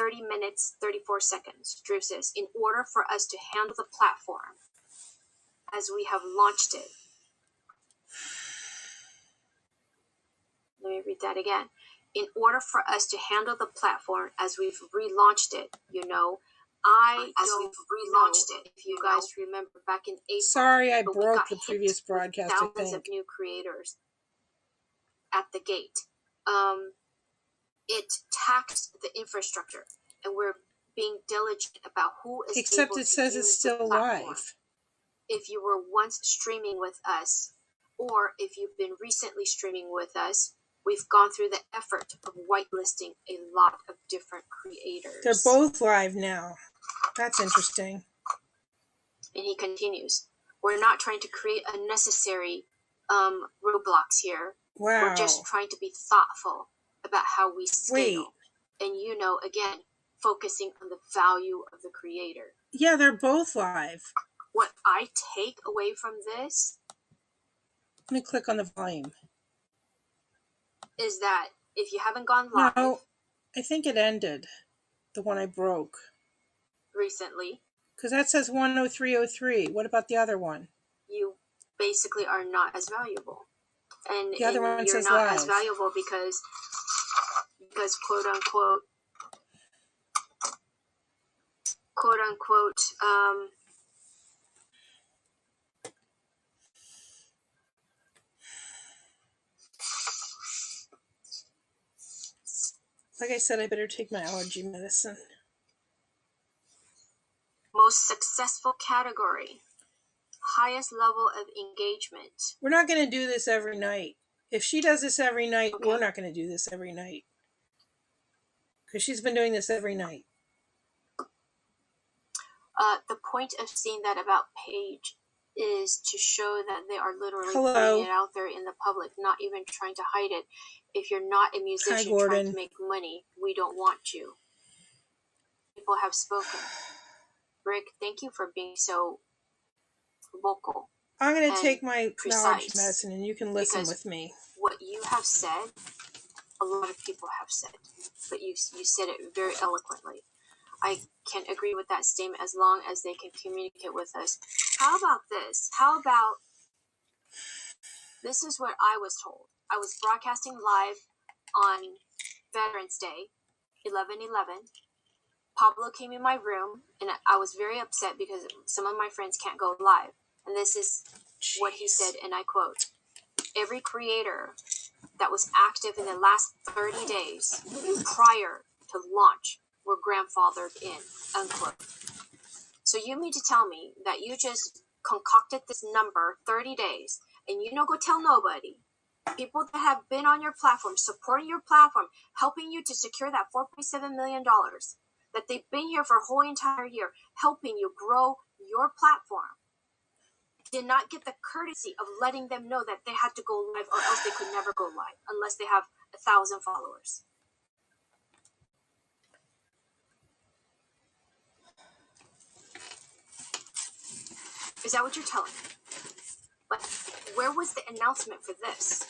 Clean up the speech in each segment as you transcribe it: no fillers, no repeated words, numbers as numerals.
30 minutes, 34 seconds. Drew says, in order for us to handle the platform as we have launched it. Let me read that again. In order for us to handle the platform as we've relaunched it, you know, if you guys remember back in April. Sorry, I broke the previous broadcast, I thousands of think. new creators at the gate. It taxed the infrastructure, and we're being diligent about who is Except able it to says use it's still the platform. live. If you were once streaming with us, or if you've been recently streaming with us, we've gone through the effort of whitelisting a lot of different creators. They're both live now. That's interesting. And he continues, we're not trying to create unnecessary roadblocks here. Wow. We're just trying to be thoughtful about how we scale. Wait. And you know, again, focusing on the value of the creator. Yeah, they're both live. What I take away from this, let me click on the volume, is that if you haven't gone live... No, I think it ended. The one I broke. Recently. Because that says 10303. What about the other one? You basically are not as valuable. And the other one you're says not live. as valuable because quote unquote, like I said, I better take my allergy medicine. Most successful category, highest level of engagement. We're not going to do this every night. If she does this every night, okay. We're not going to do this every night. Because she's been doing this every night. The point of seeing that about Paige is to show that they are literally Hello. putting it out there in the public, not even trying to hide it. If you're not a musician trying to make money, we don't want you. People have spoken. Rick, thank you for being so vocal. I'm going to take my allergy medicine and you can listen with me. What you have said, a lot of people have said, but you said it very eloquently. I can agree with that statement as long as they can communicate with us. How about this? This is what I was told. I was broadcasting live on Veterans Day, 11/11. Pablo came in my room, and I was very upset because some of my friends can't go live. And this is what he said, and I quote, every creator that was active in the last 30 days prior to launch were grandfathered in, unquote. So you mean to tell me that you just concocted this number, 30 days, and you don't go tell nobody, people that have been on your platform, supporting your platform, helping you to secure that $4.7 million, that they've been here for a whole entire year, helping you grow your platform, did not get the courtesy of letting them know that they had to go live or else they could never go live unless they have 1,000 followers. Is that what you're telling me? But where was the announcement for this?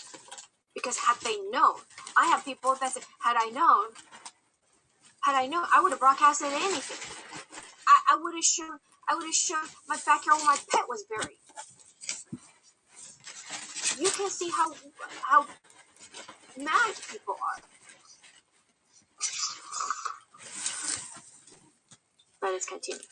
Because had they known, I have people that said, had I known, I would have broadcasted anything. I would have shown my backyard where my pet was buried. You can see how mad people are. Let us continue.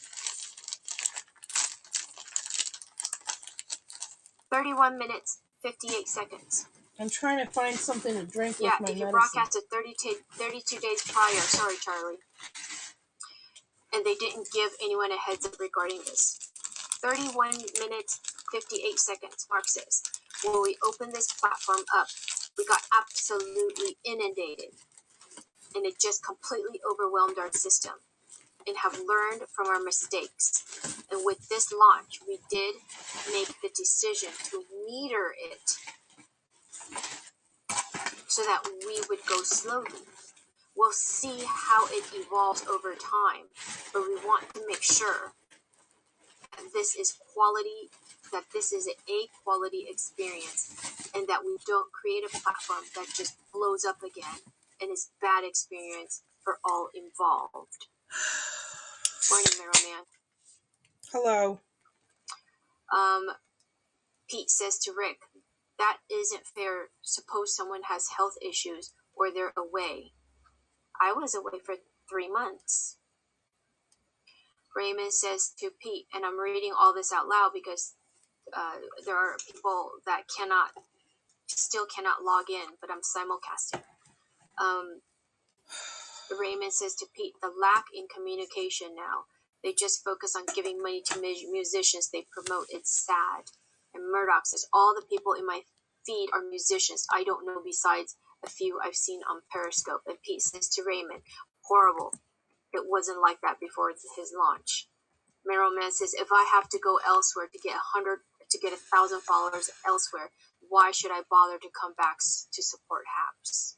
31 minutes, 58 seconds. I'm trying to find something to drink with my medicine. Yeah, if you broadcasted 32 days prior, sorry, Charlie. And they didn't give anyone a heads up regarding this. 31 minutes, 58 seconds, Mark says. When we opened this platform up, we got absolutely inundated. And it just completely overwhelmed our system. And have learned from our mistakes. And with this launch, we did make the decision to meter it so that we would go slowly. We'll see how it evolves over time, but we want to make sure that this is quality, that this is a quality experience, and that we don't create a platform that just blows up again and is bad experience for all involved. Morning, Merrill Hello. Man. Pete says to Rick, that isn't fair. Suppose someone has health issues or they're away. I was away for 3 months. Raymond says to Pete, and I'm reading all this out loud because there are people that still cannot log in, but I'm simulcasting. Raymond says to Pete, the lack in communication now. They just focus on giving money to musicians they promote. It's sad. And Murdoch says, all the people in my feed are musicians I don't know besides a few I've seen on Periscope. And Pete says to Raymond, horrible. It wasn't like that before his launch. Merrill Man says, if I have to go elsewhere to get 1,000 followers elsewhere, why should I bother to come back to support Haps?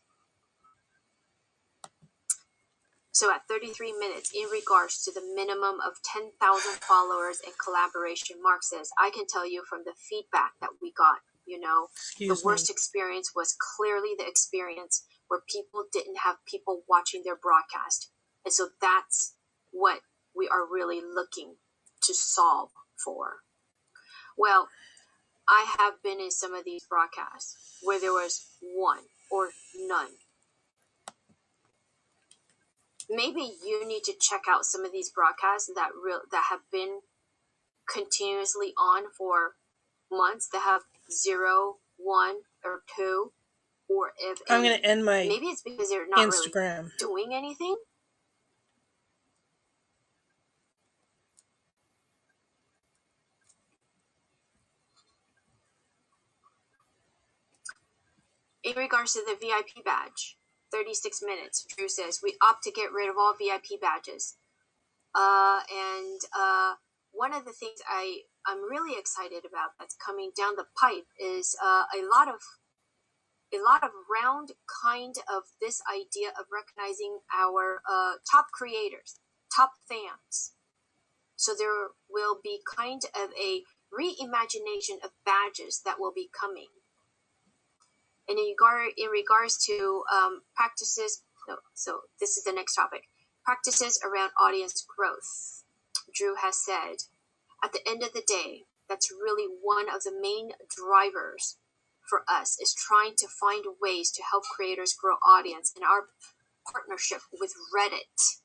So at 33 minutes, in regards to the minimum of 10,000 followers and collaboration, Mark says, I can tell you from the feedback that we got, the worst experience was clearly the experience where people didn't have people watching their broadcast. And so that's what we are really looking to solve for. Well, I have been in some of these broadcasts where there was one or none. Maybe you need to check out some of these broadcasts that have been continuously on for months, that have 0, 1, or 2, or if I'm going to end my maybe it's because they're not Instagram really doing anything. In regards to the VIP badge, 36 minutes, Drew says, we opt to get rid of all VIP badges. One of the things I'm really excited about that's coming down the pipe is a lot of round kind of this idea of recognizing our top creators, top fans. So there will be kind of a reimagination of badges that will be coming. And in regards to practices, so this is the next topic, practices around audience growth. Drew has said, at the end of the day, that's really one of the main drivers for us, is trying to find ways to help creators grow audience in our partnership with Reddit.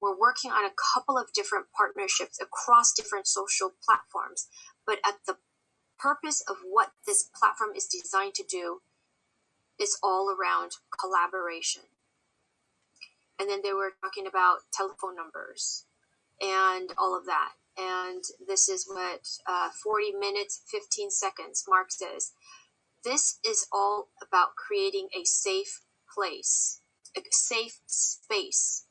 We're working on a couple of different partnerships across different social platforms, but at the purpose of what this platform is designed to do is all around collaboration. And then they were talking about telephone numbers and all of that. And this is what 40 minutes, 15 seconds, Mark says. This is all about creating a safe place, a safe space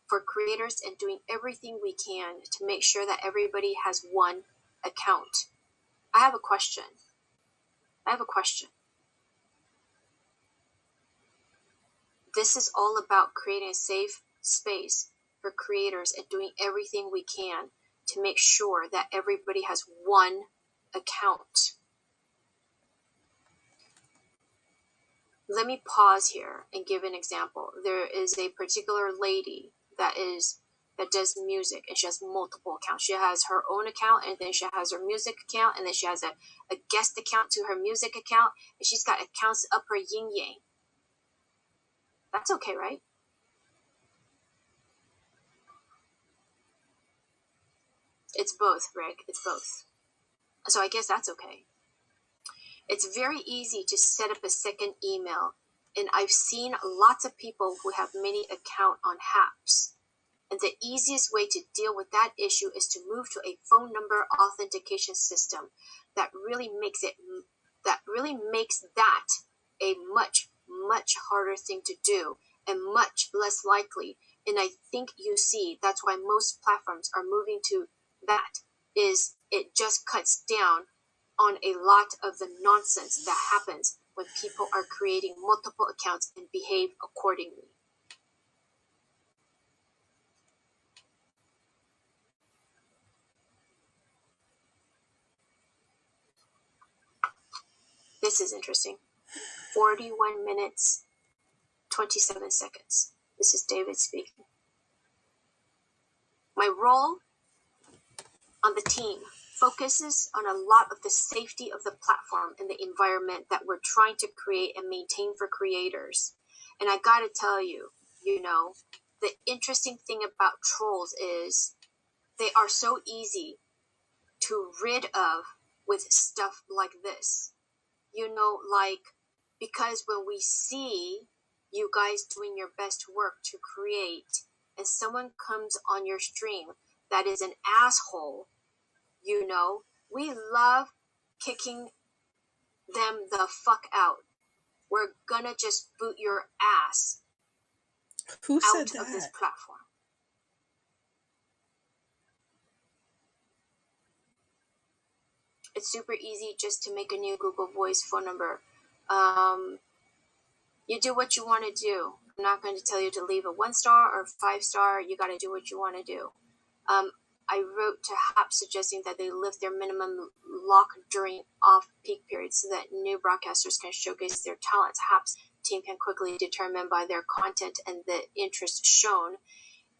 for creators, and doing everything we can to make sure that everybody has one account. I have a question. This is all about creating a safe space for creators and doing everything we can to make sure that everybody has one account. Let me pause here and give an example. There is a particular lady that does music, and she has multiple accounts. She has her own account, and then she has her music account, and then she has a guest account to her music account, and she's got accounts up her yin yang. That's okay, right? It's both, Rick. It's both. So I guess that's okay. It's very easy to set up a second email, and I've seen lots of people who have many accounts on Haps. And the easiest way to deal with that issue is to move to a phone number authentication system that really makes that a much, much harder thing to do and much less likely. And I think you see that's why most platforms are moving to that, is it just cuts down on a lot of the nonsense that happens when people are creating multiple accounts and behave accordingly. This is interesting. 41 minutes, 27 seconds. This is David speaking. My role on the team focuses on a lot of the safety of the platform and the environment that we're trying to create and maintain for creators. And I gotta tell you, the interesting thing about trolls is they are so easy to rid of with stuff like this. Because when we see you guys doing your best work to create and someone comes on your stream that is an asshole, we love kicking them the fuck out. We're gonna just boot your ass Who out said of this that? platform. It's super easy just to make a new Google Voice phone number. You do what you want to do. I'm not going to tell you to leave a 1-star or 5-star. You got to do what you want to do. I wrote to HAP suggesting that they lift their minimum lock during off-peak periods so that new broadcasters can showcase their talents. HAP's team can quickly determine by their content and the interest shown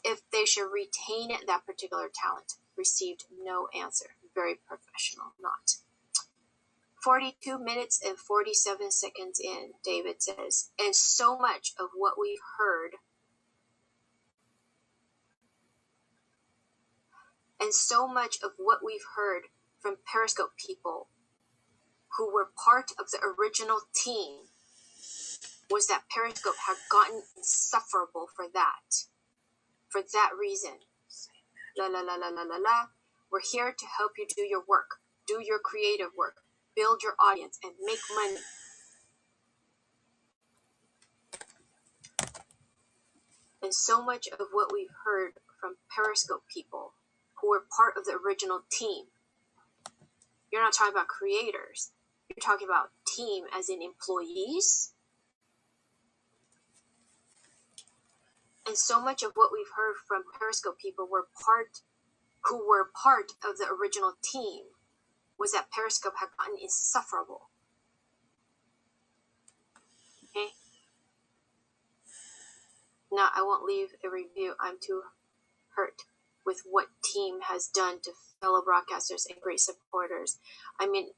if they should retain that particular talent. Received no answer. Very professional, not. 42 minutes and 47 seconds in, David says, and so much of what we've heard from Periscope people who were part of the original team was that Periscope had gotten insufferable for that reason. La la la la la la la. We're here to help you do your work, do your creative work, build your audience, and make money. And so much of what we've heard from Periscope people who were part of the original team. You're not talking about creators. You're talking about team as in employees. And so much of what we've heard from Periscope people who were part of the original team was that Periscope had gotten insufferable. Okay? Now, I won't leave a review. I'm too hurt with what team has done to fellow broadcasters and great supporters. I mean,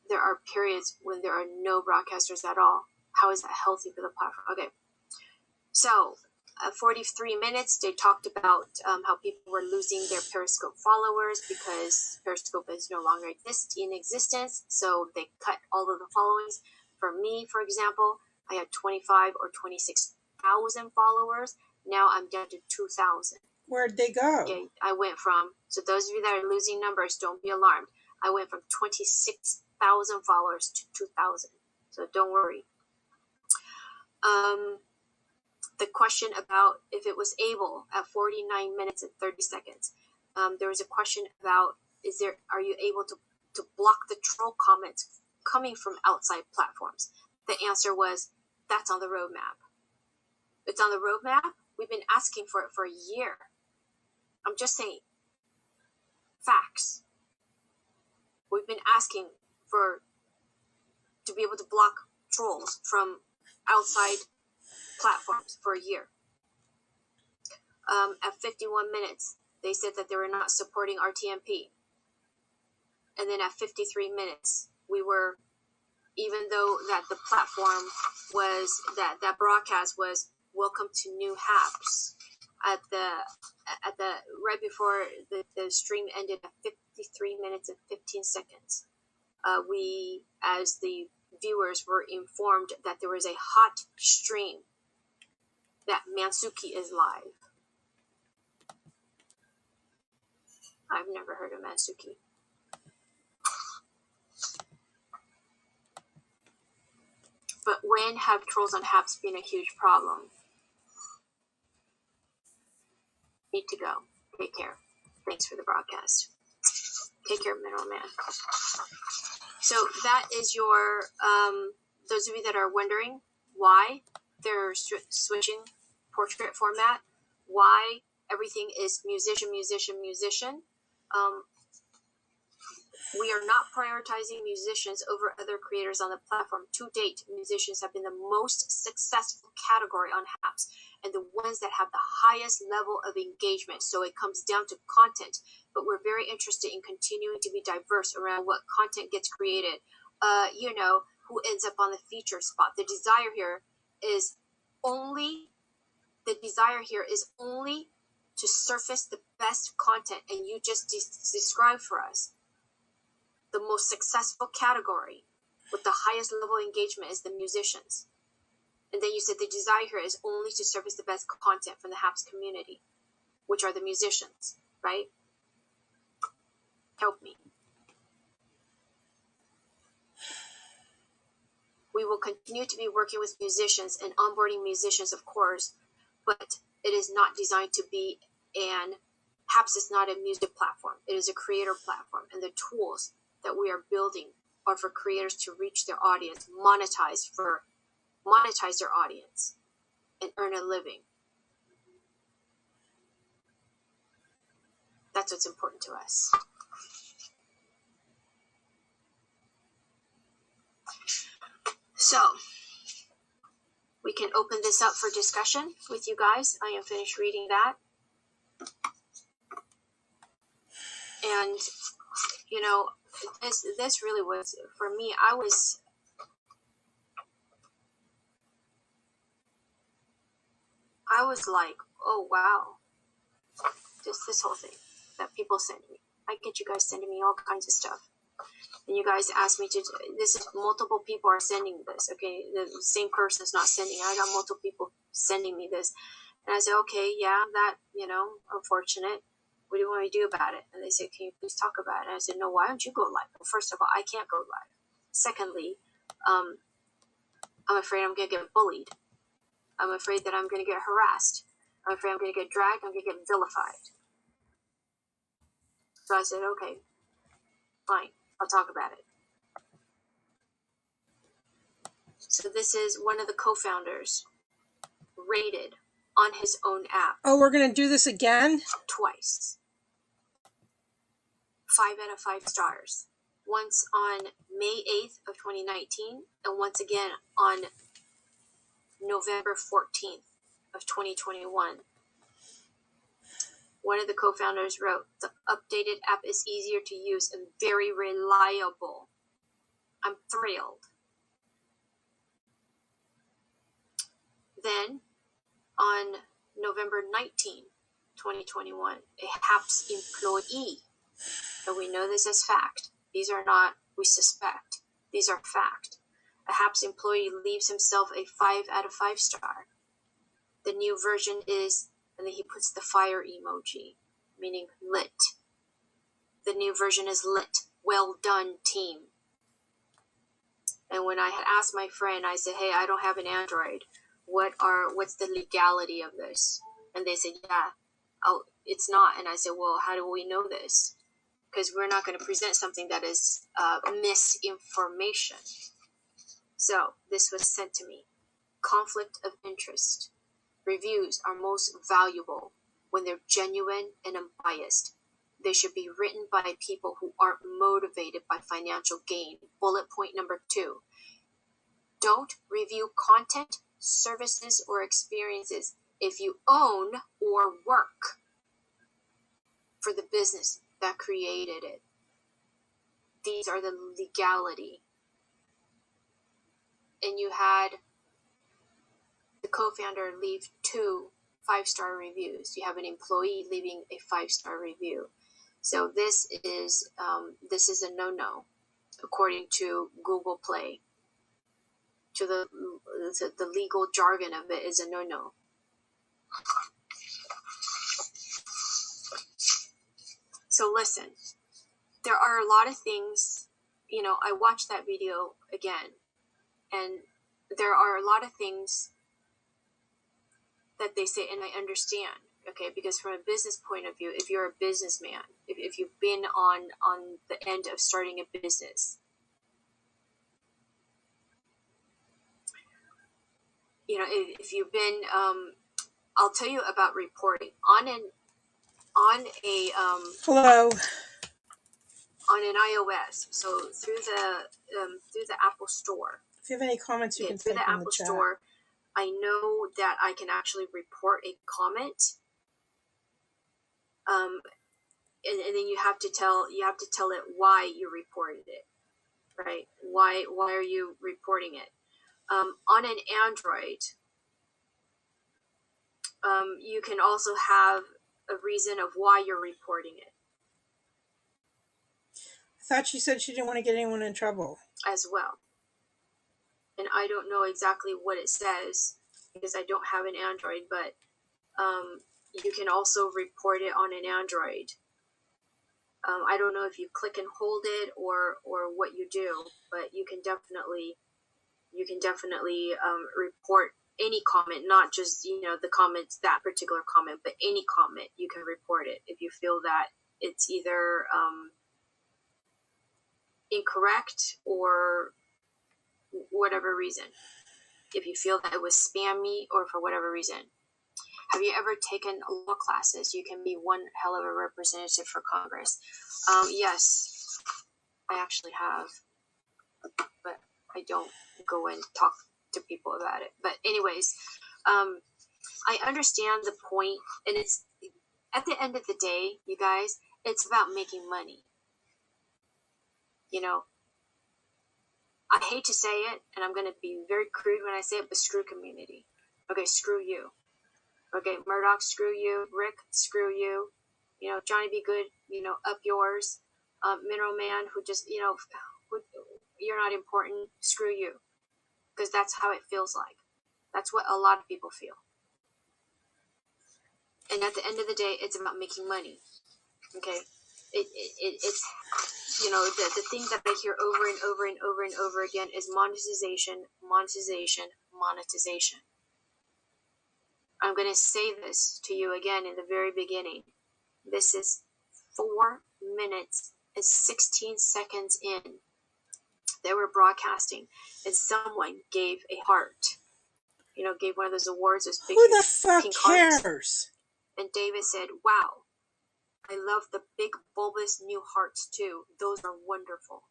there are periods when there are no broadcasters at all. How is that healthy for the platform? Okay. So, 43 minutes, they talked about how people were losing their Periscope followers because Periscope is no longer in existence. So they cut all of the followings. For me, for example, I had 25 or 26,000 followers. Now I'm down to 2,000. Where'd they go? Okay, I went from, so those of you that are losing numbers, don't be alarmed. I went from 26,000 followers to 2,000. So don't worry. The question about if it was able at 49 minutes and 30 seconds. There was a question about, are you able to block the troll comments coming from outside platforms? The answer was, that's on the roadmap. It's on the roadmap. We've been asking for it for a year. I'm just saying facts. We've been asking to be able to block trolls from outside platforms for a year. At 51 minutes, they said that they were not supporting RTMP. And then at 53 minutes, even though that the platform was, that broadcast was welcome to new HAPs, right before the stream ended at 53 minutes and 15 seconds, we, as the viewers, were informed that there was a hot stream that Mansuki is live. I've never heard of Mansuki. But when have trolls on HAPs been a huge problem? Need to go. Take care. Thanks for the broadcast. Take care, Mineral Man. So that is your, those of you that are wondering why they're switching portrait format, why everything is musician. We are not prioritizing musicians over other creators on the platform. To date, musicians have been the most successful category on HAPS and the ones that have the highest level of engagement. So it comes down to content, but we're very interested in continuing to be diverse around what content gets created. Who ends up on the featured spot. The desire here is only to surface the best content, and you just described for us the most successful category with the highest level of engagement is the musicians. And then you said the desire here is only to surface the best content from the HAPS community, which are the musicians, right? Help me. We will continue to be working with musicians and onboarding musicians, of course, but it is not designed to be HAPS is not a music platform. It is a creator platform, and the tools that we are building are for creators to reach their audience, monetize their audience, and earn a living. That's what's important to us. So, we can open this up for discussion with you guys. I am finished reading that. And, this really was, for me, I was like, oh, wow. Just this whole thing that people send me. I get you guys sending me all kinds of stuff. And you guys asked me to, multiple people are sending this, okay? The same person is not sending. I got multiple people sending me this. And I said, okay, yeah, that, unfortunate. What do you want me to do about it? And they said, can you please talk about it? And I said, no, why don't you go live? Well, first of all, I can't go live. Secondly, I'm afraid I'm going to get bullied. I'm afraid that I'm going to get harassed. I'm afraid I'm going to get dragged. I'm going to get vilified. So I said, okay, fine. I'll talk about it. So this is one of the co-founders rated on his own app. Oh, we're going to do this again? Twice. 5 out of 5 stars. Once on May 8th of 2019 and once again on November 14th of 2021. One of the co-founders wrote, the updated app is easier to use and very reliable. I'm thrilled. Then, on November 19, 2021, a HAPS employee, and we know this as fact. These are not, we suspect. These are fact. A HAPS employee leaves himself a 5 out of 5 star. The new version is, and then he puts the fire emoji, meaning lit. The new version is lit. Well done, team. And when I had asked my friend, I said, hey, I don't have an Android. What's the legality of this? And they said, yeah, it's not. And I said, well, how do we know this? Because we're not going to present something that is misinformation. So this was sent to me. Conflict of interest. Reviews are most valuable when they're genuine and unbiased. They should be written by people who aren't motivated by financial gain. Bullet point number 2. Don't review content, services, or experiences if you own or work for the business that created it. These are the legality. And you had the co-founder leave 2 5-star reviews. You have an employee leaving a 5-star review. So this is a no-no, according to Google Play. To the legal jargon of it is a no-no. So listen, there are a lot of things, I watched that video again, and there are a lot of things that they say, and I understand, okay, because from a business point of view, if you're a businessman, if you've been on the end of starting a business, if you've been, I'll tell you about reporting on a Hello. on an iOS. So through the Apple Store. If you have any comments, you can Through type the in the Apple chat. Store, I know that I can actually report a comment. And then you have to tell it why you reported it, right? Why are you reporting it? On an Android, you can also have a reason of why you're reporting it I thought she said she didn't want to get anyone in trouble. as well. And I don't know exactly what it says because I don't have an Android, but you can also report it on an Android. I don't know if you click and hold it or what you do, but you can definitely report any comment, not just the comments, that particular comment, but any comment. You can report it if you feel that it's either incorrect or whatever reason. If you feel that it was spammy or for whatever reason. Have you ever taken law classes? You can be one hell of a representative for Congress. Yes, I actually have, but I don't go and talk to people about it. But anyways, I understand the point, and it's at the end of the day, you guys, it's about making money. I hate to say it, and I'm going to be very crude when I say it, but screw community. Okay, screw you. Okay, Murdoch, screw you. Rick, screw you. Johnny Be Good, up yours. Mineral Man, who just, you're not important, screw you. Because that's how it feels like. That's what a lot of people feel. And at the end of the day, it's about making money. Okay? It's, the thing that I hear over and over and over and over again is monetization, monetization, monetization. I'm going to say this to you again in the very beginning. This is 4 minutes and 16 seconds in. They were broadcasting, and someone gave a heart. Gave one of those awards, those big Who the fuck pink hearts. cares? And David said, "Wow, I love the big bulbous new hearts too. Those are wonderful."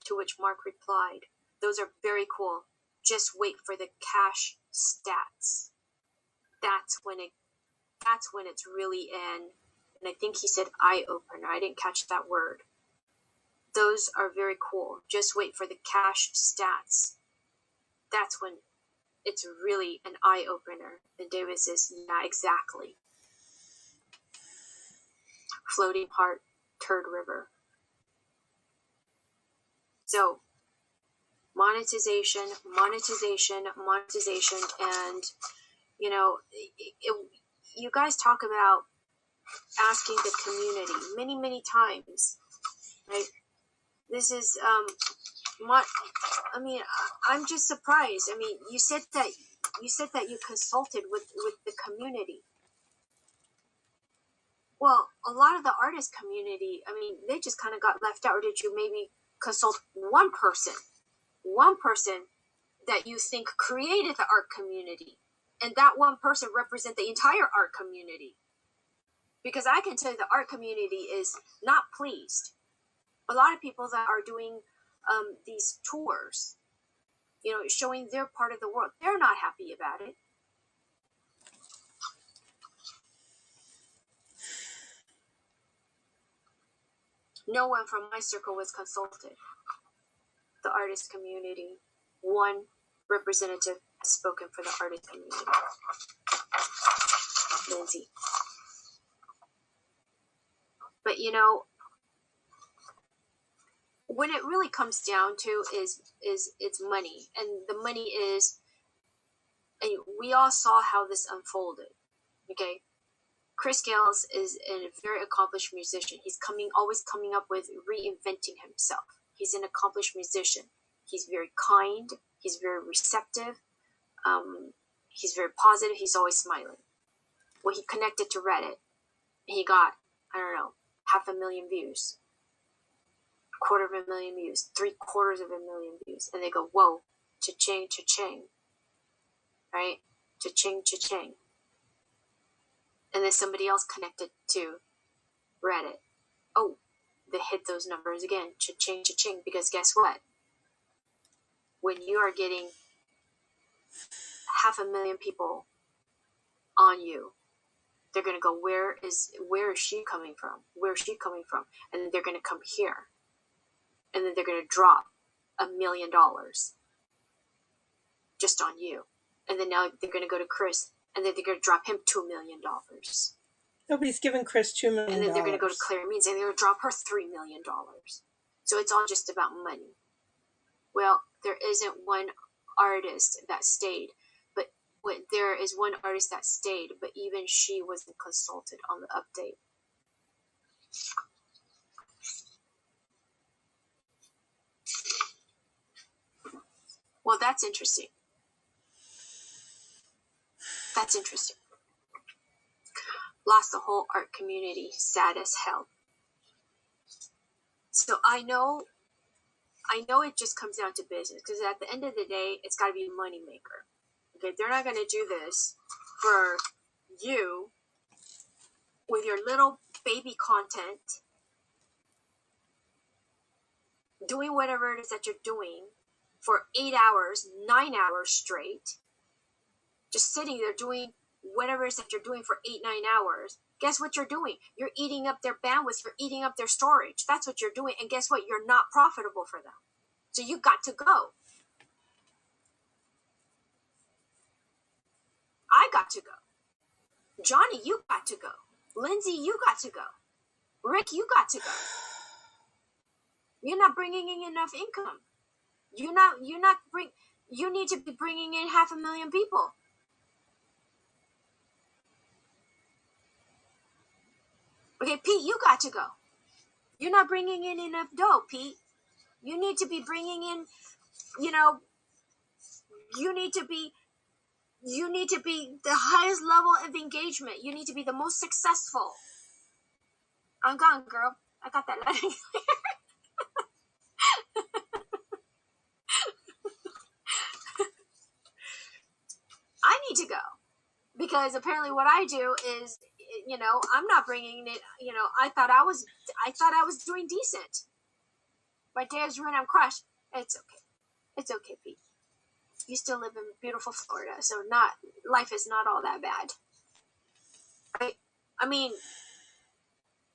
To which Mark replied, "Those are very cool. Just wait for the cash stats." That's when it's really in. And I think he said eye opener. I didn't catch that word. Those are very cool. Just wait for the cash stats. That's when it's really an eye opener. And David says, "Yeah, exactly." Floating heart, turd river. So, monetization, and you guys talk about asking the community many times, right? This is I'm just surprised. You said that you consulted with the community. Well, a lot of the artist community, they just kind of got left out. Or did you maybe consult one person that you think created the art community, and that one person represent the entire art community? Because I can tell you the art community is not pleased. A lot of people that are doing these tours, showing their part of the world, they're not happy about it. No one from my circle was consulted. The artist community, one representative has spoken for the artist community. Lindsay. But when it really comes down to is it's money, and the money is, and we all saw how this unfolded. Okay, Chris Gales is a very accomplished musician. He's always coming up with reinventing himself. He's an accomplished musician. He's very kind. He's very receptive. He's very positive. He's always smiling. Well, he connected to Reddit. He got, 500,000 views, 250,000 views, 750,000 views, and they go, "Whoa, cha-ching, cha-ching," right? Cha-ching, cha-ching. And then somebody else connected to Reddit. "Oh, they hit those numbers again. Cha-ching, cha-ching. Because guess what? When you are getting 500,000 people on you, they're going to go, where is she coming from? Where is she coming from? And then they're going to come here. And then they're going to drop $1 million just on you. And then now they're going to go to Chris, and then they're going to drop him $2 million. Nobody's giving Chris $2 million. And then they're going to go to Claire Means, and they're going to drop her $3 million. So it's all just about money. Well, there isn't one artist that stayed, but there is one artist that stayed, but even she wasn't consulted on the update. Well, that's interesting. That's interesting. Lost the whole art community, sad as hell. So I know it just comes down to business, because at the end of the day, it's got to be a money maker. Okay, they're not going to do this for you with your little baby content, doing whatever it is that you're doing for 8 hours, 9 hours straight, just sitting there doing whatever it is that you're doing for 8, 9 hours. Guess what you're doing? You're eating up their bandwidth. You're eating up their storage. That's what you're doing. And guess what? You're not profitable for them. So you got to go. I got to go. Johnny, you got to go. Lindsay, you got to go. Rick, you got to go. You're not bringing in enough income. You need to be bringing in 500,000 people. Okay, Pete, you got to go. You're not bringing in enough dough, Pete. You need to be bringing in, you need to be the highest level of engagement. You need to be the most successful. I'm gone, girl. I got that letter. I need to go, because apparently what I do is, I'm not bringing it. I thought I was doing decent. My day is ruined. I'm crushed. It's okay. It's okay, Pete. You still live in beautiful Florida, so life is not all that bad. Right? I mean,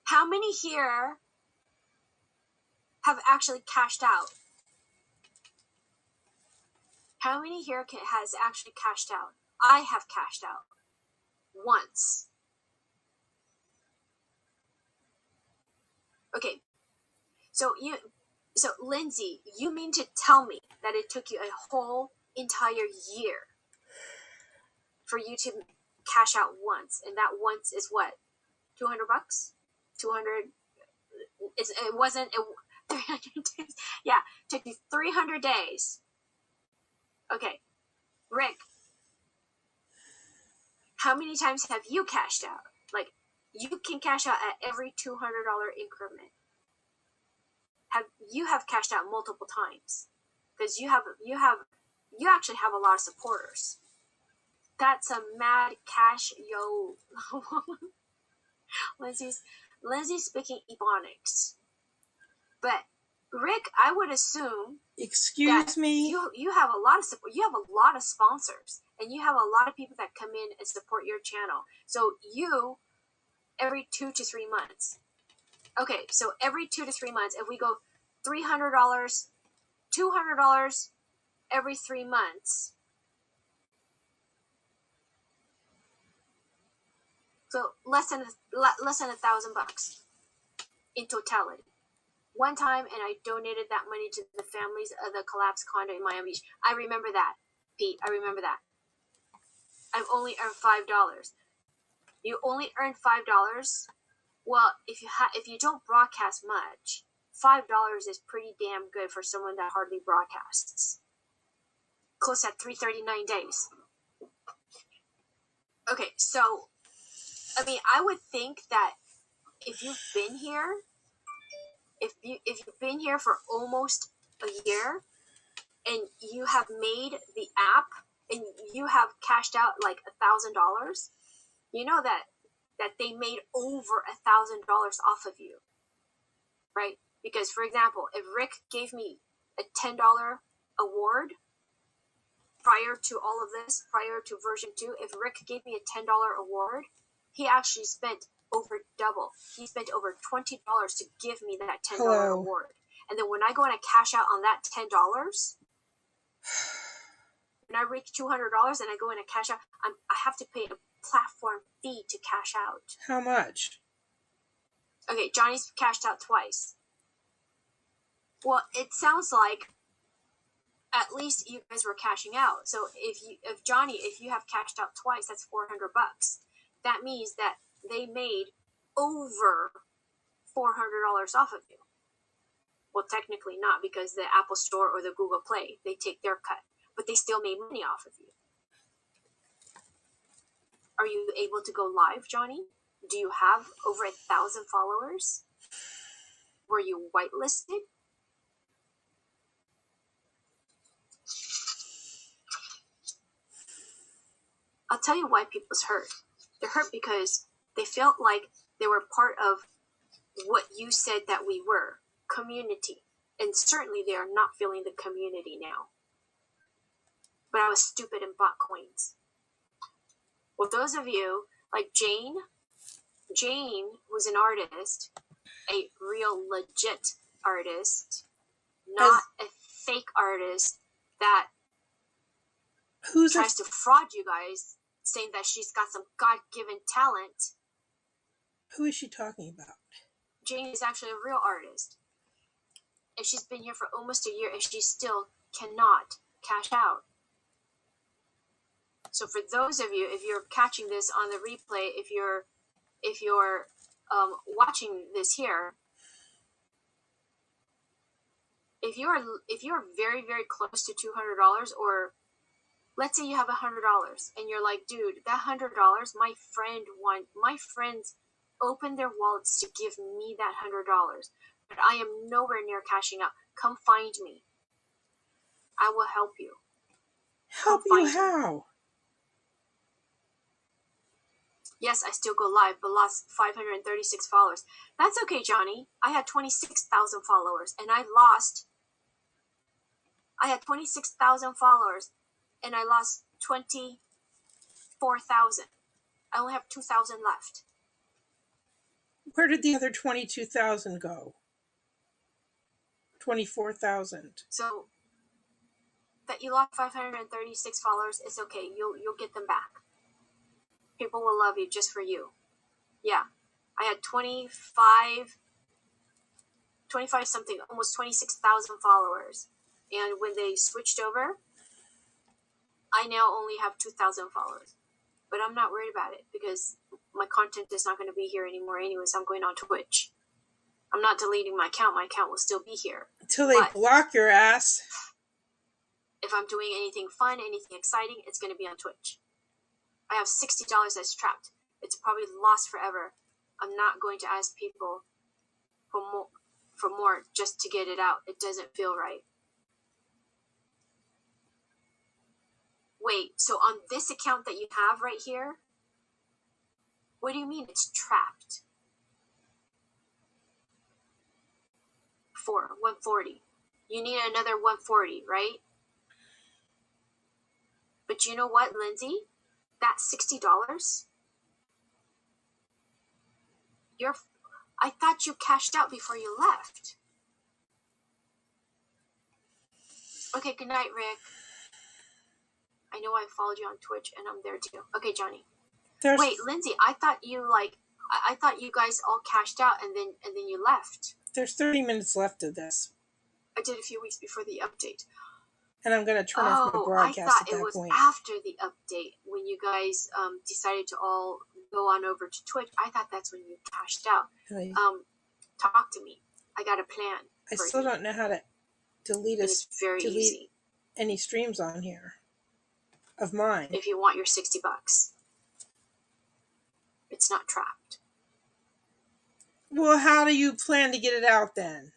how many here have actually cashed out? How many here has actually cashed out? I have cashed out once. Okay, so Lindsay, you mean to tell me that it took you a whole entire year for you to cash out once, and that once is what, $200? 200? It wasn't 300 days. Yeah, it took you 300 days. Okay, Rick, how many times have you cashed out? Like, you can cash out at every $200 increment. You have cashed out multiple times, because you actually have a lot of supporters. That's a mad cash, yo. Lindsay's speaking Ebonics. But Rick, I would assume, excuse me, you have a lot of support. You have a lot of sponsors, and you have a lot of people that come in and support your channel. So you, every 2 to 3 months. Okay, so every 2 to 3 months, if we go $300, $200 every 3 months. So less than $1,000 in totality. One time, and I donated that money to the families of the collapsed condo in Miami Beach. I remember that, Pete. I remember that. I've only earned $5. You only earn $5. Well, if you don't broadcast much, $5 is pretty damn good for someone that hardly broadcasts. Close at 339 days. Okay, so I mean, I would think that if you've been here, if you've been here for almost a year, and you have made the app, and you have cashed out like $1,000, you know that they made over $1,000 off of you. right? Because, for example, if Rick gave me a $10 award prior to all of this, prior to version 2, if Rick gave me a $10 award, he actually spent over double. He spent over $20 to give me that $10 Hello. award. And then when I go and I cash out on that $10, when I reach $200 and I go in and cash out, I have to pay a platform fee to cash out. How much? Okay, Johnny's cashed out twice. Well, it sounds like at least you guys were cashing out. So if Johnny, if you have cashed out twice, that's $400. That means that they made over $400 off of you. Well, technically not, because the Apple Store or the Google Play, they take their cut, but they still made money off of you. Are you able to go live, Johnny? Do you have over 1,000 followers? Were you whitelisted? I'll tell you why people's hurt. They're hurt because they felt like they were part of what you said that we were, community. And certainly they are not feeling the community now. But I was stupid and bought coins. Well, those of you, like Jane was an artist, a real legit artist, not a fake artist that tries to fraud you guys, saying that she's got some God-given talent. Who is she talking about? Jane is actually a real artist. And she's been here for almost a year and she still cannot cash out. So for those of you, if you're catching this on the replay, if you're watching this here, if you're very, very close to $200, or let's say you have $100 and you're like, dude, that $100, my friends opened their wallets to give me that $100, but I am nowhere near cashing out. Come find me. I will help you. Help you how? Yes, I still go live, but lost 536 followers. That's okay, Johnny. I had 26,000 followers, and I had 26,000 followers, and I lost 24,000. I only have 2,000 left. Where did the other 22,000 go? 24,000. So that you lost 536 followers, it's okay. You'll get them back. People will love you just for you. Yeah. I had 25 something, almost 26,000 followers. And when they switched over, I now only have 2,000 followers. But I'm not worried about it because my content is not going to be here anymore anyways. I'm going on Twitch. I'm not deleting my account. My account will still be here. Until they block your ass. If I'm doing anything fun, anything exciting, it's going to be on Twitch. I have $60 that's trapped. It's probably lost forever. I'm not going to ask people for more just to get it out. It doesn't feel right. Wait, so on this account that you have right here, what do you mean it's trapped? 140. You need another 140, right? But you know what, Lindsay? That $60, I thought you cashed out before you left. Okay, good night, Rick. I know I followed you on Twitch and I'm there too. Okay, Johnny. Wait, Lindsay, I thought you guys all cashed out and then you left. There's 30 minutes left of this. I did a few weeks before the update. And I'm going to turn off my broadcast at that point. I thought it was after the update when you guys decided to all go on over to Twitch. I thought that's when you cashed out. Really? Talk to me. I got a plan. I still don't know how to delete easy. Any streams on here of mine. If you want your $60, it's not trapped. Well, how do you plan to get it out then?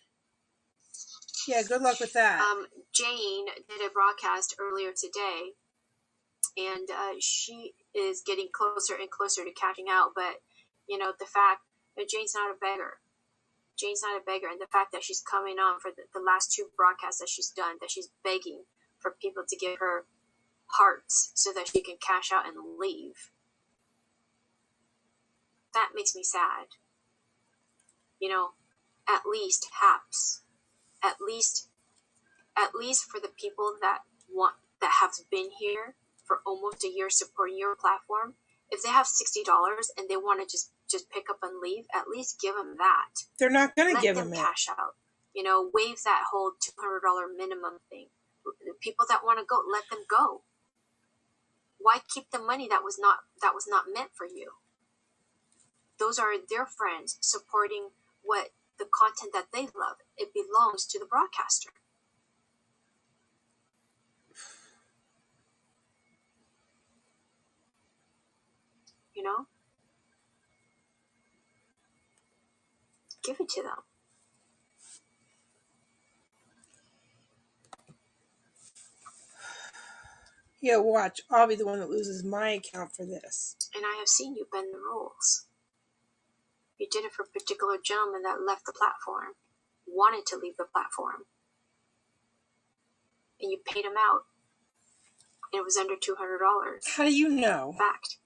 Yeah, good luck with that. Jane did a broadcast earlier today, and she is getting closer and closer to cashing out. But, you know, the fact that Jane's not a beggar. Jane's not a beggar, and the fact that she's coming on for the last 2 broadcasts that she's done, that she's begging for people to give her hearts so that she can cash out and leave. That makes me sad. You know, at least HAPS, at least for the people that have been here for almost a year supporting your platform, if they have $60 and they want to just pick up and leave, at least give them that. They're not going to give them them cash out. You know, waive that whole $200 minimum thing. The people that want to go, let them go. Why keep the money that was not meant for you? Those are their friends supporting what the content that they love. It belongs to the broadcaster. You know? Give it to them. Yeah, watch. I'll be the one that loses my account for this. And I have seen you bend the rules. You did it for a particular gentleman that left the platform, wanted to leave the platform. And you paid him out. And it was under $200. How do you know? Fact.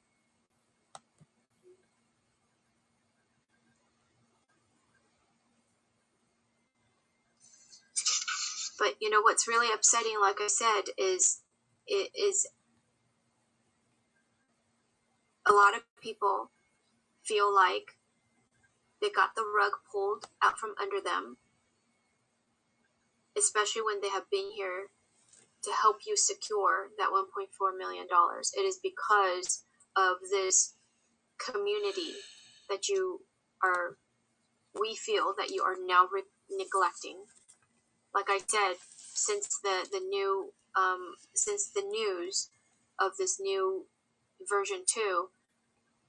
But you know what's really upsetting, like I said, is a lot of people feel like they got the rug pulled out from under them, especially when they have been here to help you secure that $1.4 million. It is because of this community that we feel that you are now neglecting. Like I said, since the news of this new version 2,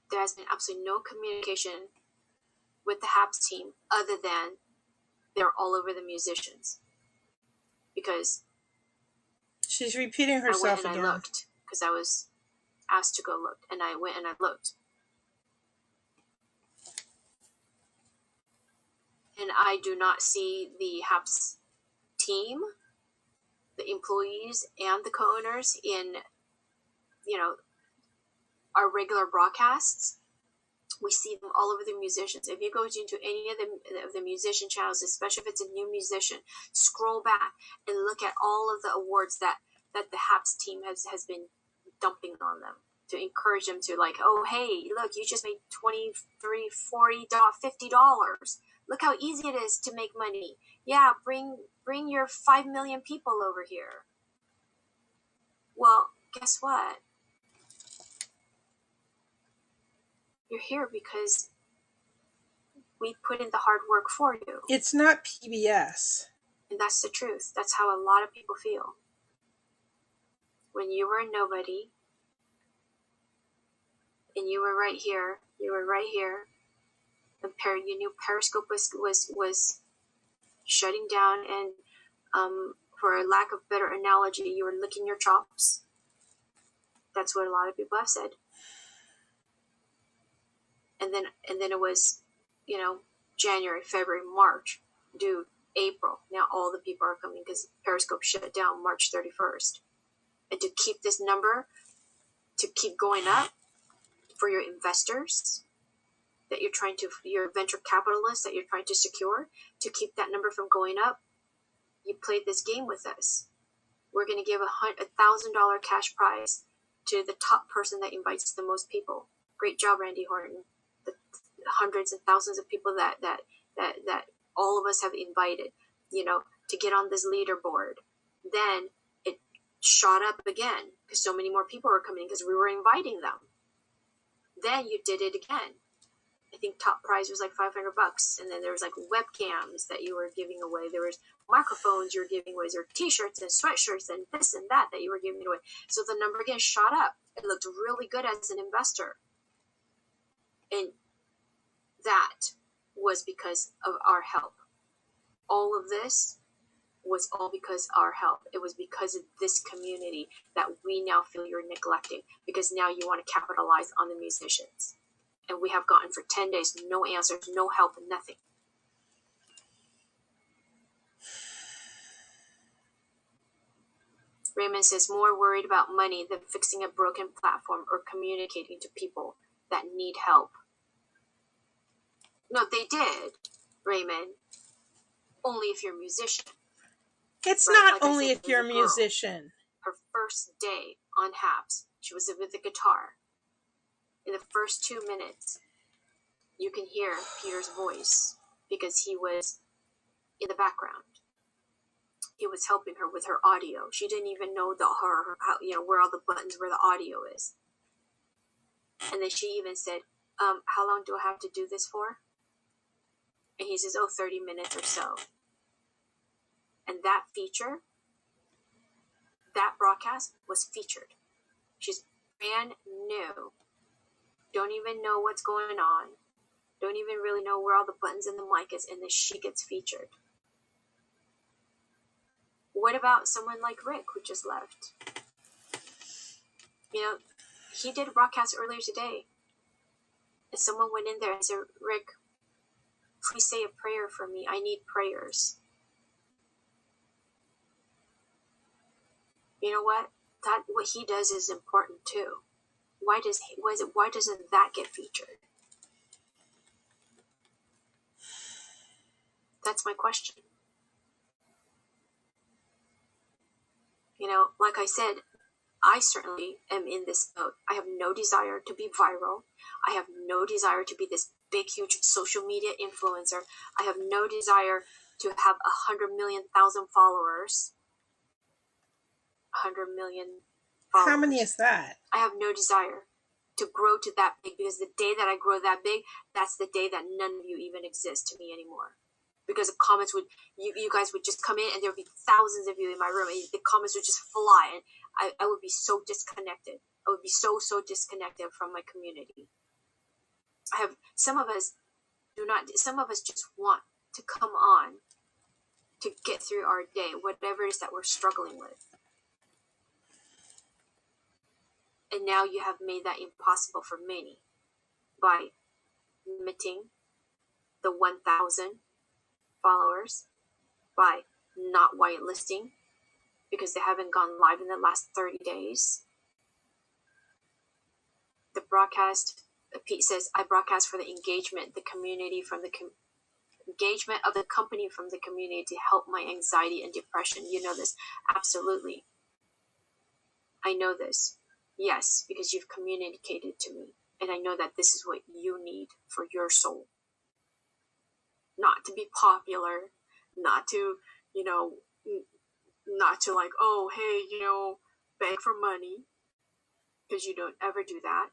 there has been absolutely no communication with the HAPS team other than they're all over the musicians. Because she's repeating herself I went and again. I looked because I was asked to go look, and I went and I looked. And I do not see the HAPS team, the employees, and the co-owners in, our regular broadcasts. We see them all over the musicians. If you go into any of the musician channels, especially if it's a new musician, scroll back and look at all of the awards that the HAPS team has been dumping on them to encourage them to, like, oh, hey, look, you just made $23, $40, $50. Look how easy it is to make money. Yeah, bring your 5 million people over here. Well, guess what? You're here because we put in the hard work for you. It's not PBS. And that's the truth. That's how a lot of people feel. When you were a nobody, and you were right here, and you knew Periscope was shutting down, and for a lack of better analogy, you were licking your chops. That's what a lot of people have said. And then it was, January, February, March, dude, April. Now all the people are coming because Periscope shut down March 31st. And to keep this number, to keep going up for your investors that your venture capitalists that you're trying to secure, to keep that number from going up, you played this game with us. We're going to give $1,000 cash prize to the top person that invites the most people. Great job, Randy Horton. The hundreds and thousands of people that all of us have invited, to get on this leaderboard. Then it shot up again because so many more people were coming because we were inviting them. Then you did it again. I think top prize was like $500, and then there was like webcams that you were giving away. There was microphones you were giving away. There were T-shirts and sweatshirts and this and that you were giving away. So the number again shot up. It looked really good as an investor, and that was because of our help. All of this was all because of our help. It was because of this community that we now feel you're neglecting, because now you want to capitalize on the musicians. And we have gotten for 10 days no answers, no help, nothing. Raymond says, more worried about money than fixing a broken platform or communicating to people that need help. No, they did, Raymond. Only if you're a musician. It's Right, not like I only said, if you're a there's a girl. musician. Her first day on HAPS, she was with the guitar. In the first 2 minutes, you can hear Peter's voice because he was in the background. He was helping her with her audio. She didn't even know where all the buttons, where the audio is. And then she even said, how long do I have to do this for? And he says, 30 minutes or so. And that broadcast was featured. She's brand new. Don't even know what's going on. Don't even really know where all the buttons and the mic is, and then she gets featured. What about someone like Rick, who just left? He did a broadcast earlier today. And someone went in there and said, Rick, please say a prayer for me. I need prayers. You know what? What he does is important too. Why doesn't that get featured? That's my question. Like I said, I certainly am in this boat. I have no desire to be viral. I have no desire to be this big, huge social media influencer. I have no desire to have 100 million followers. 100 million followers. How many is that? I have no desire to grow to that big, because the day that I grow that big, that's the day that none of you even exist to me anymore. Because the comments you guys would just come in and there would be thousands of you in my room and the comments would just fly, and I would be so disconnected. I would be so disconnected from my community. Some of us just want to come on to get through our day, whatever it is that we're struggling with. And now you have made that impossible for many by limiting the 1,000 followers, by not whitelisting because they haven't gone live in the last 30 days. The broadcast, Pete says, I broadcast for the engagement, the community from the engagement of the company from the community to help my anxiety and depression. You know this. Absolutely. I know this. Yes, because you've communicated to me. And I know that this is what you need for your soul. Not to be popular, not to, not to like, oh, hey, beg for money. Because you don't ever do that.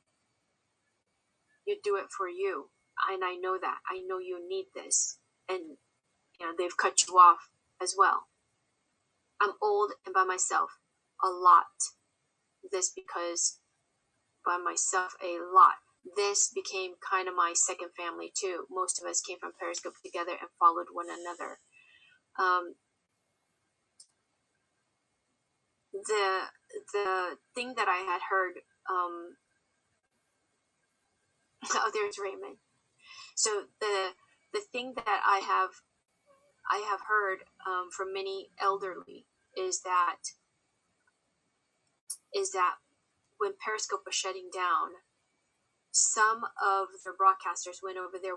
You do it for you. And I know that. I know you need this. And, they've cut you off as well. I'm old and by myself a lot. This because by myself a lot. This became kind of my second family too. Most of us came from Periscope together and followed one another. The thing that I had heard, there's Raymond. So the thing that I have heard from many elderly is that when Periscope was shutting down, some of their broadcasters went over there,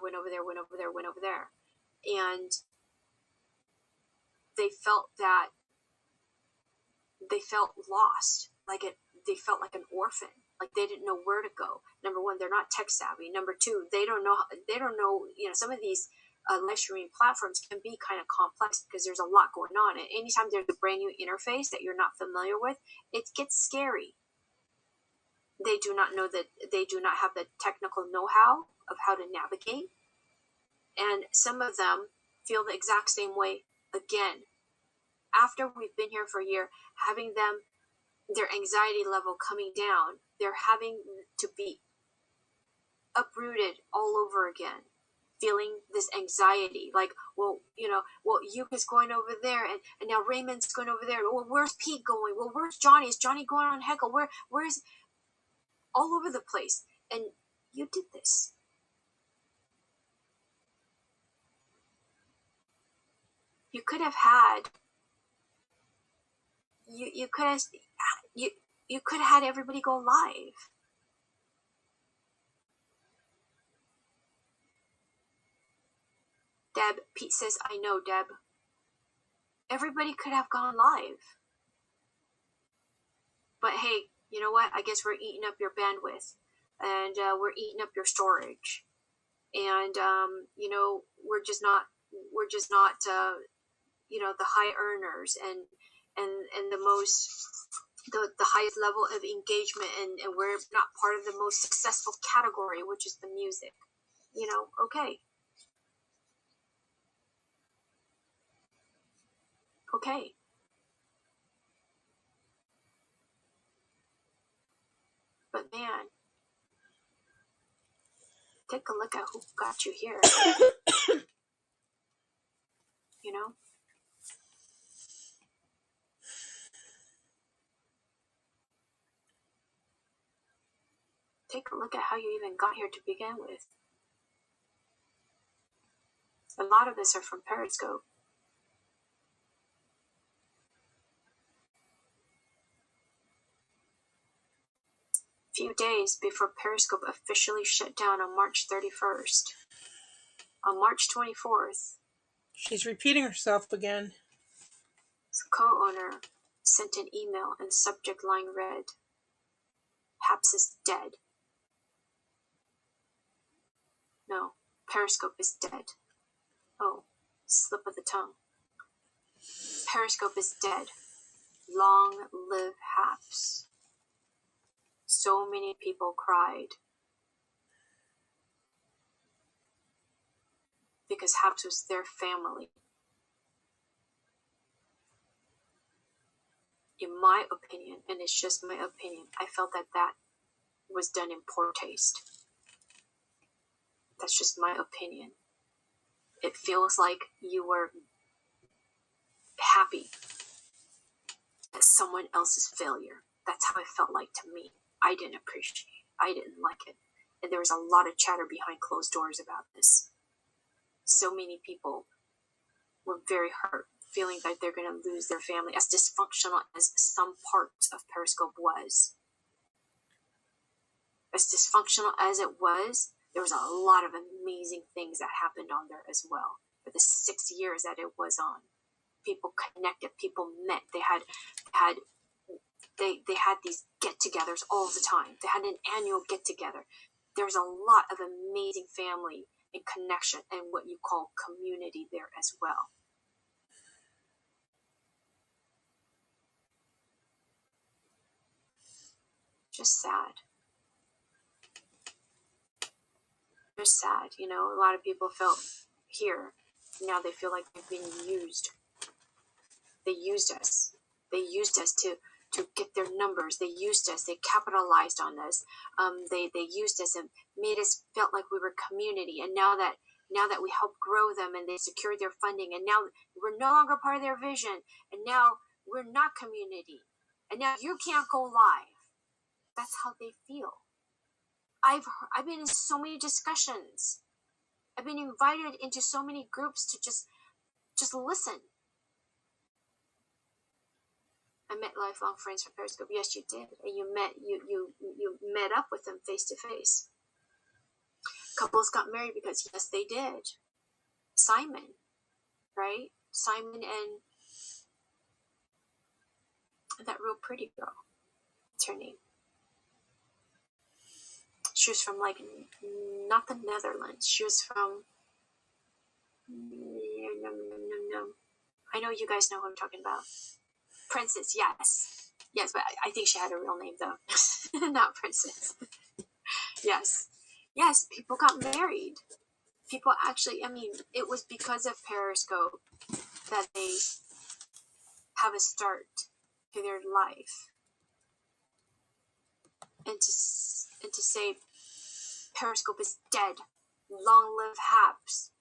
and they felt lost, they felt like an orphan, like they didn't know where to go. Number one, they're not tech savvy. Number two, they don't know. Some of these live streaming platforms can be kind of complex because there's a lot going on, and anytime there's a brand new interface that you're not familiar with, it gets scary. They do not know that they do not have the technical know-how of how to navigate. And some of them feel the exact same way again. After we've been here for a year, having their anxiety level coming down, they're having to be uprooted all over again, feeling this anxiety. Like, Yuka's going over there, and now Raymond's going over there. Well, where's Pete going? Well, where's Johnny? Is Johnny going on Heckle? Where's all over the place? And you did this. You could have had you could have you could have had everybody go live. Deb, Pete says, I know, Deb. Everybody could have gone live. But hey, you know what? I guess we're eating up your bandwidth, and we're eating up your storage, and you know, we're just not you know, the high earners and the most the highest level of engagement, and we're not part of the most successful category, which is the music. You know, okay. Okay. But man, take a look at who got you here. You know? Take a look at how you even got here to begin with. A lot of us are from Periscope. Few days before Periscope officially shut down on March 31st. On March 24th, She's repeating herself again. the co-owner sent an email and the subject line read, Haps is dead. No, Periscope is dead. Oh, slip of the tongue. Periscope is dead. Long live Haps. So many people cried because Haps was their family. In my opinion, and it's just my opinion, I felt that that was done in poor taste. That's just my opinion. It feels like you were happy at someone else's failure. That's how it felt like to me. I didn't appreciate it. I didn't like it. And there was a lot of chatter behind closed doors about this. So many people were very hurt, feeling that they're going to lose their family, as dysfunctional as some parts of Periscope was. As dysfunctional as it was, there was a lot of amazing things that happened on there as well. For the 6 years that it was on, people connected, people met. They had these get-togethers all the time. They had an annual get-together. There was a lot of amazing family and connection and what you call community there as well. Just sad. Just sad. You know, a lot of people felt here. Now they feel like they've been used. They used us. They used us to get their numbers. They used us. They capitalized on us. They used us and made us felt like we were community. And now that we helped grow them and they secured their funding, and now we're no longer part of their vision, and now we're not community, and now you can't go live. That's how they feel. I've been in so many discussions. I've been invited into so many groups to just listen. I met lifelong friends from Periscope. Yes, you did, and you met up with them face to face. Couples got married because yes, they did. Simon, right? Simon and that real pretty girl. What's her name? She was from like not the Netherlands. She was from no. I know you guys know who I'm talking about. Princess, yes, but I think she had a real name though, not Princess. Yes, people got married. People actually, I mean, it was because of Periscope that they have a start to their life, and to say Periscope is dead, long live Haps.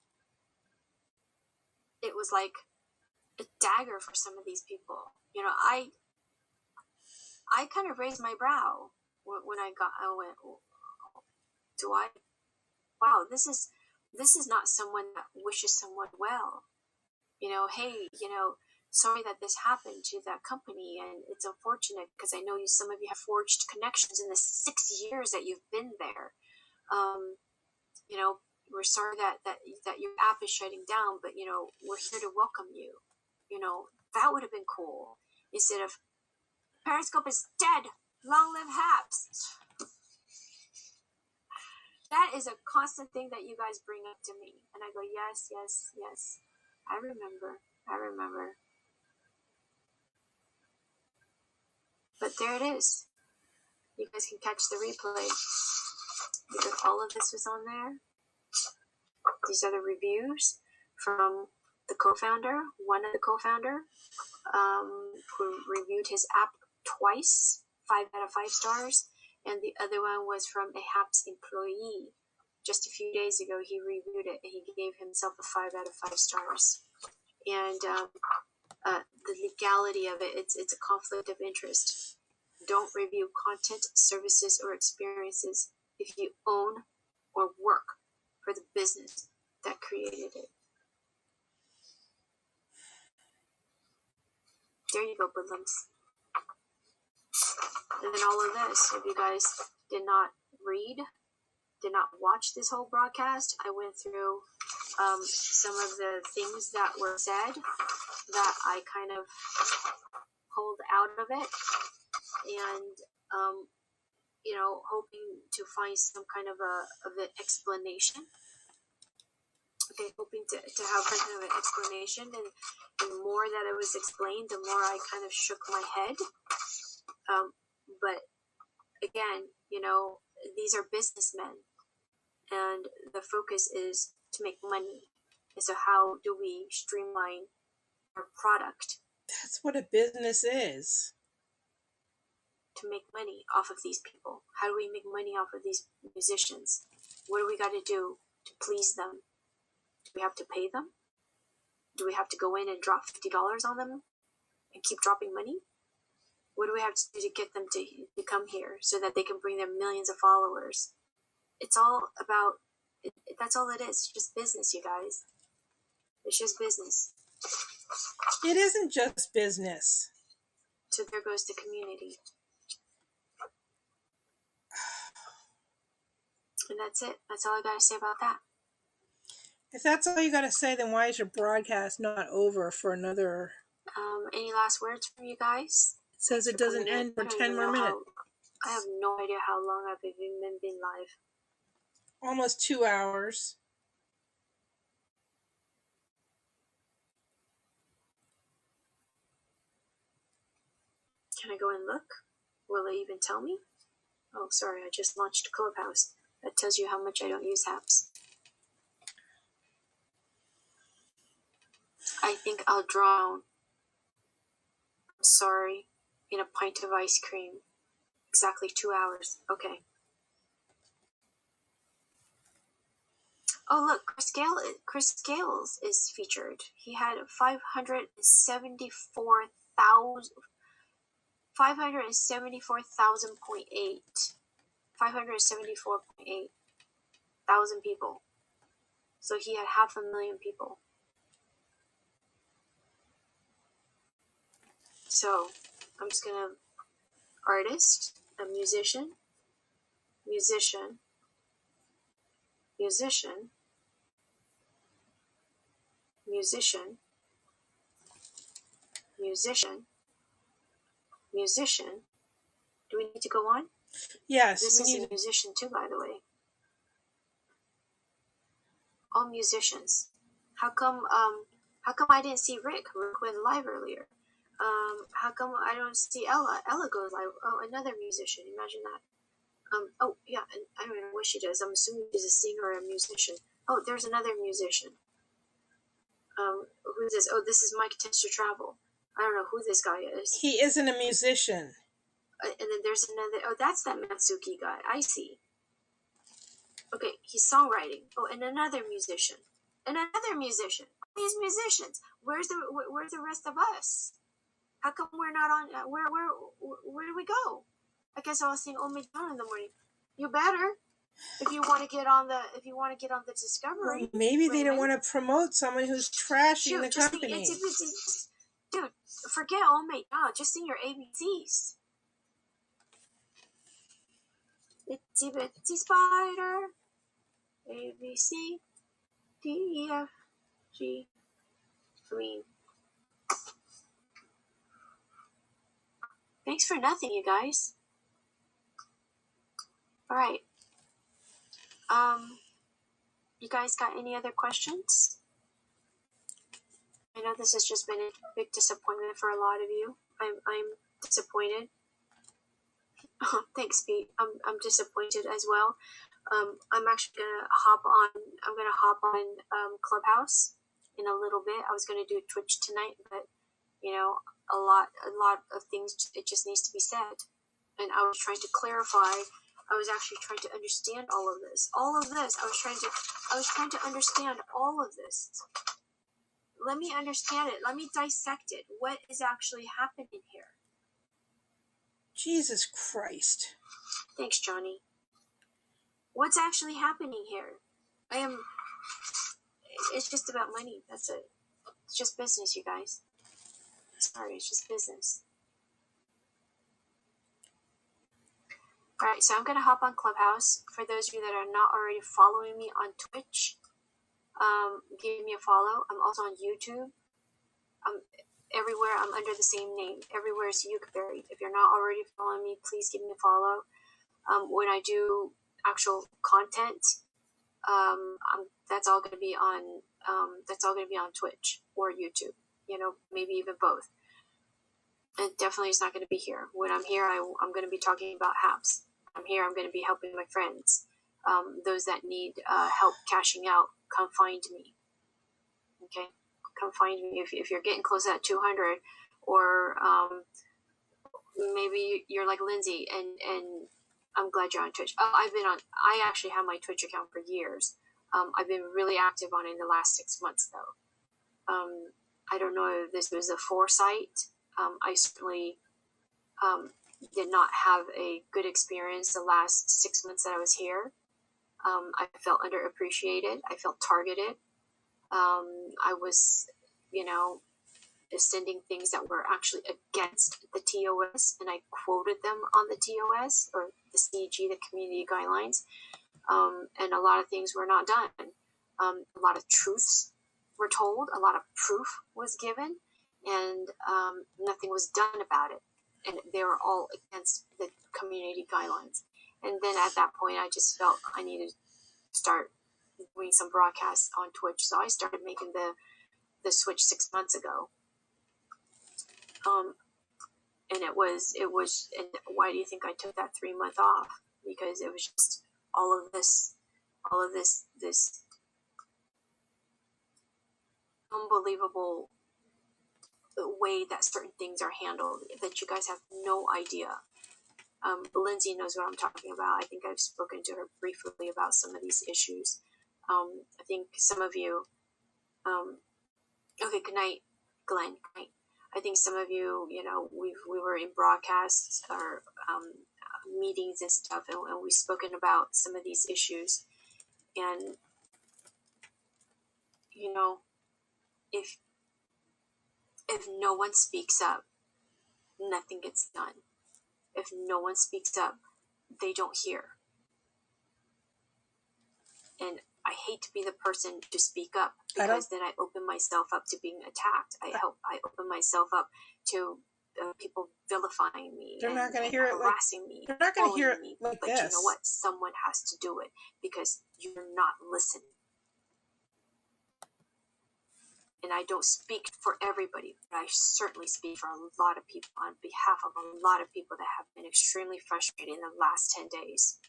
It was like a dagger for some of these people. You know, I kind of raised my brow when I went, oh, do I? Wow, this is not someone that wishes someone well. You know, hey, you know, sorry that this happened to that company, and it's unfortunate because I know some of you have forged connections in the 6 years that you've been there. You know, we're sorry that your app is shutting down, but you know, we're here to welcome you. You know, that would have been cool instead of Periscope is dead. Long live Haps. That is a constant thing that you guys bring up to me, and I go, yes, yes, yes. I remember. But there it is. You guys can catch the replay. Because all of this was on there. These are the reviews from the co-founder, one of the co-founder, who reviewed his app twice, 5 out of 5 stars, and the other one was from a HAPS employee. Just a few days ago, he reviewed it and he gave himself a 5 out of 5 stars. And the legality of it, it's a conflict of interest. Don't review content, services, or experiences if you own or work for the business that created it. There you go, Budlums. And then all of this, if you guys did not read, did not watch this whole broadcast, I went through some of the things that were said that I kind of pulled out of it, and you know, hoping to find some kind of an explanation. Okay, hoping to have kind of an explanation, and the more that it was explained, the more I kind of shook my head. But again, you know, these are businessmen, and the focus is to make money. And so how do we streamline our product? That's what a business is. To make money off of these people. How do we make money off of these musicians? What do we got to do to please them? Do we have to pay them? Do we have to go in and drop $50 on them and keep dropping money? What do we have to do to get them to come here so that they can bring their millions of followers? It's all about, that's all it is. It's just business, you guys. It's just business. It isn't just business. So there goes the community. And that's it. That's all I got to say about that. If that's all you got to say, then why is your broadcast not over for another? Any last words from you guys? It says it doesn't end for 10 more minutes. I have no idea how long I've been live. Almost 2 hours. Can I go and look? Will it even tell me? Oh, sorry, I just launched Clubhouse. That tells you how much I don't use apps. I think I'll drown. I'm sorry. In a pint of ice cream. Exactly 2 hours. Okay. Oh, look, Chris Scales is featured. He had 574.8 thousand people. So he had 500,000 people. So I'm just gonna artist, a musician, musician, musician, musician, musician, musician. Do we need to go on? Yes. This is a musician too, by the way. All musicians. How come I didn't see Rick? Rick went live earlier. How come I don't see Ella? Ella goes live. Oh, another musician. Imagine that. Oh yeah, and I don't know what she does. I'm assuming she's a singer or a musician. Oh, there's another musician. Who's this? Oh, this is Mike Tends to Travel. I don't know who this guy is. He isn't a musician. And then there's another. Oh, that's that Matsuki guy. I see. Okay, he's songwriting. Oh, and another musician. And another musician. These musicians. Where's the rest of us? How come we're not on? Where do we go? I guess I'll sing "Oh Me Down" in the morning. You better, if you want to get on the Discovery. Well, maybe they don't want to promote someone who's trashing the company. Dude, forget OMA now. Just sing your ABCs. Itsy bitsy spider. A, B, C, D, E, F, G. Thanks for nothing, you guys. Alright. You guys got any other questions? I know this has just been a big disappointment for a lot of you. I'm disappointed. Thanks, Pete. I'm disappointed as well. I'm actually gonna hop on Clubhouse in a little bit. I was gonna do Twitch tonight, but you know, a lot of things, it just needs to be said. And I was trying to clarify. I was actually trying to understand all of this. I was trying to understand all of this. Let me understand it. Let me dissect it. What is actually happening here? Jesus Christ. Thanks, Johnny. What's actually happening here? It's just about money. That's it. It's just business, you guys. Sorry, it's just business. Alright, so I'm going to hop on Clubhouse. For those of you that are not already following me on Twitch, give me a follow. I'm also on YouTube. Everywhere I'm under the same name. Everywhere is Yukeberry. If you're not already following me, please give me a follow. When I do actual content, that's all going to be on Twitch or YouTube. You know, maybe even both. And definitely it's not going to be here. When I'm here, I'm going to be talking about HAPS. I'm here, I'm going to be helping my friends. Those that need help cashing out, come find me. Okay? Come find me. If you're getting close to that 200, or maybe you're like Lindsay, and I'm glad you're on Twitch. I actually have my Twitch account for years. I've been really active on it in the last 6 months, though. I don't know if this was a foresight. I certainly did not have a good experience the last 6 months that I was here. I felt underappreciated. I felt targeted. I was, sending things that were actually against the TOS, and I quoted them on the TOS, or the CG, the community guidelines, and a lot of things were not done. A lot of truths were told, a lot of proof was given, and nothing was done about it. And they were all against the community guidelines. And then at that point, I just felt I needed to start doing some broadcasts on Twitch. So I started making the switch 6 months ago. And it was, and why do you think I took that 3 month off? Because it was just all of this unbelievable way that certain things are handled that you guys have no idea. Lindsay knows what I'm talking about. I think I've spoken to her briefly about some of these issues. I think some of you, okay, good night, Glenn. Good night. I think some of you, we were in broadcasts or meetings and stuff, and we've spoken about some of these issues. And, if no one speaks up, nothing gets done. If no one speaks up, they don't hear. And I hate to be the person to speak up, because then I open myself up to being attacked. I open myself up to people vilifying me. They're not going to hear it harassing me. They're not going to hear it me. like but this. You know what? Someone has to do it, because you're not listening. And I don't speak for everybody, but I certainly speak for a lot of people, on behalf of a lot of people that have been extremely frustrated in the last 10 days.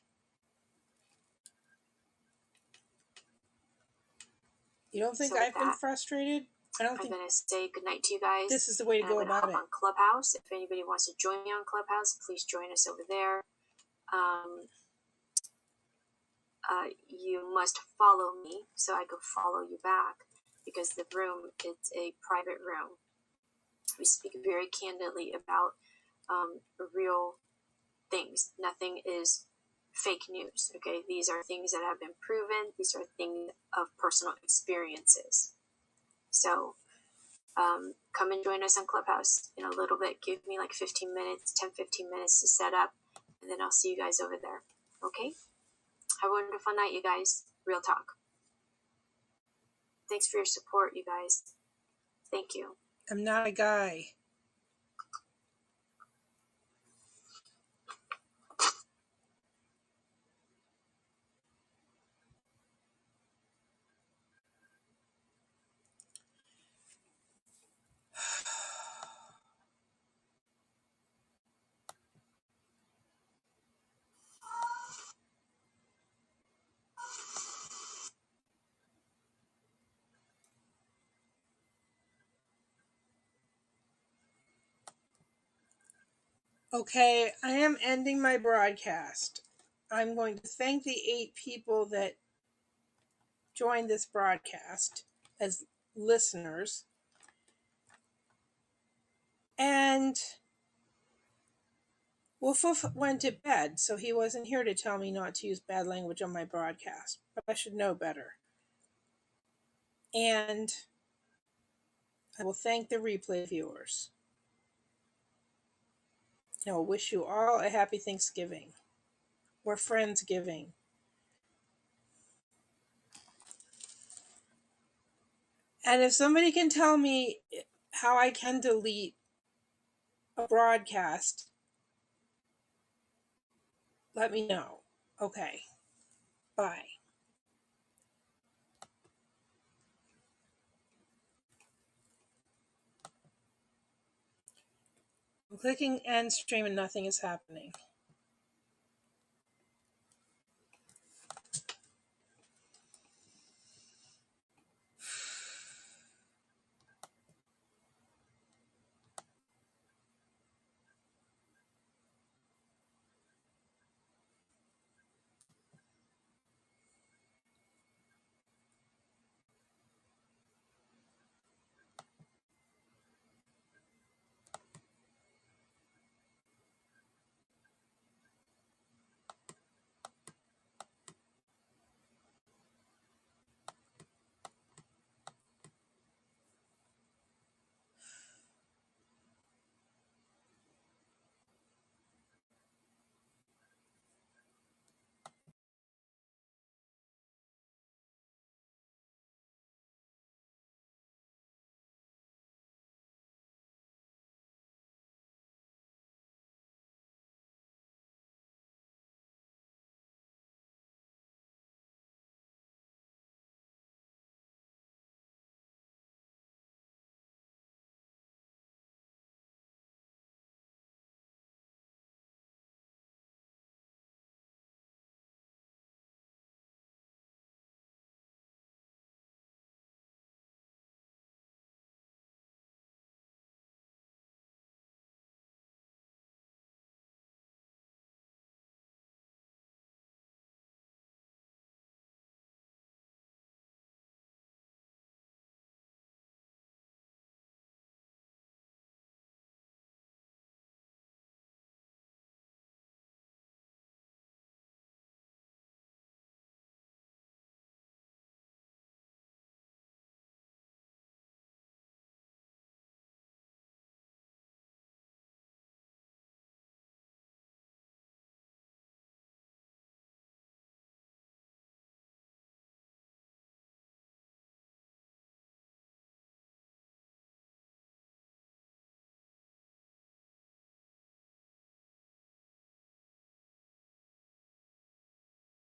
You don't think I've been frustrated? I'm going to say goodnight to you guys. This is the way to go about it. On Clubhouse. If anybody wants to join me on Clubhouse, please join us over there. You must follow me so I can follow you back, because the room, it's a private room. We speak very candidly about real things. Nothing is fake news, okay? These are things that have been proven. These are things of personal experiences. So come and join us on Clubhouse in a little bit. Give me like 15 minutes, 10-15 minutes to set up, and then I'll see you guys over there. Okay? Have a wonderful night, you guys. Real talk. Thanks for your support, you guys. Thank you. I'm not a guy. Okay, I am ending my broadcast. I'm going to thank the 8 people that joined this broadcast as listeners. And Wolf went to bed, so he wasn't here to tell me not to use bad language on my broadcast, but I should know better. And I will thank the replay viewers. I will wish you all a happy Thanksgiving or Friendsgiving. And if somebody can tell me how I can delete a broadcast, let me know. Okay. Bye. I'm clicking end stream and nothing is happening.